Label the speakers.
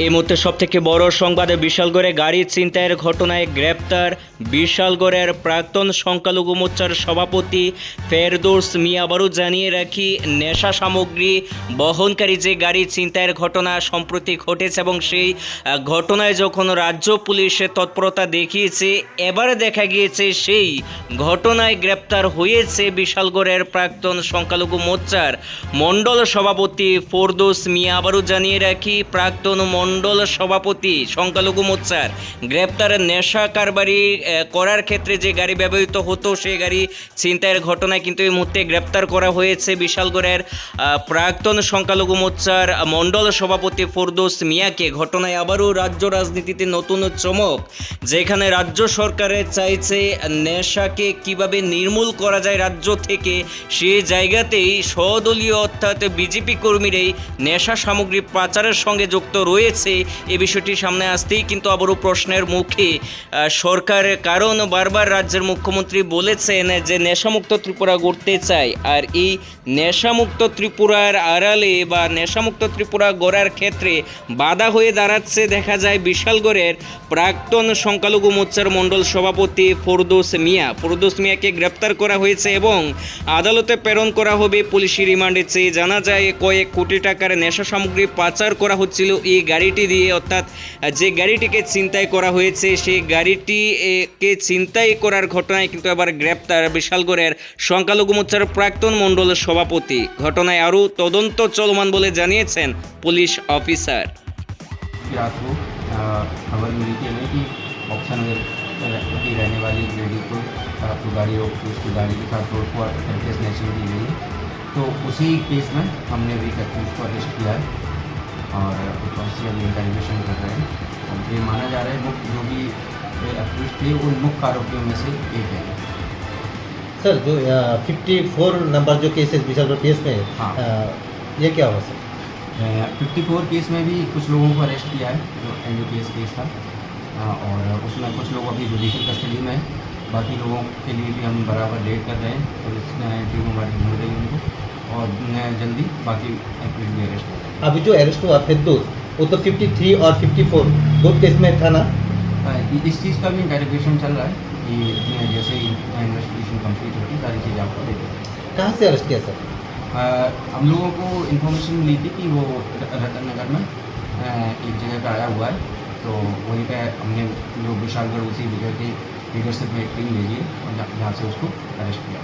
Speaker 1: এই মুহূর্তে সবথেকে বড় সংবাদ, বিশালগড়ে গাড়ি ছিনতাইয়ের ঘটনায় গ্রেপ্তার বিশালগড়ের প্রাক্তন সংখ্যালঘু মোর্চার সভাপতি ফেরদৌস মিয়া। আবারও জানিয়ে রাখি, নেশা সামগ্রী বহনকারী যে গাড়ি ছিনতাইয়ের ঘটনা সম্প্রতি ঘটেছে এবং সেই ঘটনায় যখন রাজ্য পুলিশের তৎপরতা দেখিয়েছে, এবারে দেখা গিয়েছে সেই ঘটনায় গ্রেপ্তার হয়েছে বিশালগড়ের প্রাক্তন সংখ্যালঘু মোর্চার মণ্ডল সভাপতি ফেরদৌস মিয়া। আবারও জানিয়ে রাখি, প্রাক্তন মণ্ডল সভাপতি সংখ্যালঘু মোর্চার গ্রেপ্তারের নেশা কারবারি করার ক্ষেত্রে যে গাড়ি ব্যবহৃত হতো সেই গাড়ি ছিনতাইয়ের ঘটনায় কিন্তু এই মুহূর্তে গ্রেপ্তার করা হয়েছে বিশালগড়ের প্রাক্তন সংখ্যালঘু মোর্চার মণ্ডল সভাপতি ফেরদৌস মিয়াকে। ঘটনায় আবারও রাজ্য রাজনীতিতে নতুন চমক, যেখানে রাজ্য সরকারের চাইছে নেশাকে কিভাবে নির্মূল করা যায় রাজ্য থেকে, সেই জায়গাতেই সদলীয় অর্থাৎ বিজেপি কর্মীরাই নেশা সামগ্রী পাচারের সঙ্গে যুক্ত রয়েছে। এই বিষয়টি সামনে আসতেই কিন্তু আবারও প্রশ্নের মুখে সরকার, কারণ বারবার রাজ্যের মুখ্যমন্ত্রী বলেছেন যে নেশামুক্ত ত্রিপুরা গড়তে চায়। আর এই নেশামুক্ত ত্রিপুরার আড়ালে বা নেশামুক্ত ত্রিপুরা গড়ার ক্ষেত্রে বাধা হয়ে দাঁড়াচ্ছে দেখা যায় বিশালগড়ের প্রাক্তন সংখ্যালঘু মোর্চার মণ্ডল সভাপতি ফেরদৌস মিয়া। ফেরদৌস মিয়াকে গ্রেপ্তার করা হয়েছে এবং আদালতে প্রেরণ করা হবে পুলিশি রিমান্ডে চেয়ে। জানা যায় কয়েক কোটি টাকার নেশা সামগ্রী পাচার করা হচ্ছিল এই গাড়িটি দিয়ে, অর্থাৎ যে গাড়িটিকে ছিনতাই করা হয়েছে সেই গাড়িটিকে ছিনতাই করার ঘটনায় কিন্তু এবার গ্রেপ্তার বিশালগড়ের সংখ্যালঘু মোর্চার প্রাক্তন মণ্ডল সভাপতি। ঘটনায় আরও তদন্ত চলমান বলে জানিয়েছেন পুলিশ অফিসার।
Speaker 2: रात को खबर मिली थी हमें कि ऑप्शन नगर की रहने वाली एक लेडी को तो गाड़ी रोक के उसकी गाड़ी के साथ रोड को करके स्नैचिंग की गई है। तो उसी केस में हमने भी उसको अरेस्ट किया है और उससे अभी इंवेस्टिगेशन कर रहे हैं। और ये माना जा रहा है वो जो भी अक्यूज्ड थे उन मुख्य आरोपियों में से एक है।
Speaker 3: सर, जो 54 नंबर जो केस है बिशनगढ़ केस में,
Speaker 2: हाँ।
Speaker 3: ये क्या हुआ सर?
Speaker 2: 54 केस में भी कुछ लोगों को अरेस्ट किया है, जो NDPS केस था, और उसमें कुछ लोग अभी जुडिशियल कस्टडी में है। बाकी लोगों के लिए भी हम बराबर वेट कर रहे हैं और टीम हमारी ढूंढ रही है उनको, और जल्दी बाकी एक्यूज भी अरेस्ट हो।
Speaker 3: अभी जो अरेस्ट हुआ फिरदौस, वो तो 53 और 54 दो केस में था ना?
Speaker 2: इस चीज़ का भी इंटेरोगेशन चल रहा है कि जैसे ही इन्वेस्टिगेशन कंप्लीट होगी सारी चीज़ें आपको दे देंगे।
Speaker 3: कहाँ से अरेस्ट किया सर?
Speaker 2: हम लोगों को इन्फॉर्मेशन मिली थी कि वो रतन नगर में एक जगह पे आया हुआ है, तो वहीं पे हमने जो विशालगढ़ उसी जगह के लीडरशिप में एक टीम भेजी है और जहाँ से उसको अरेस्ट किया।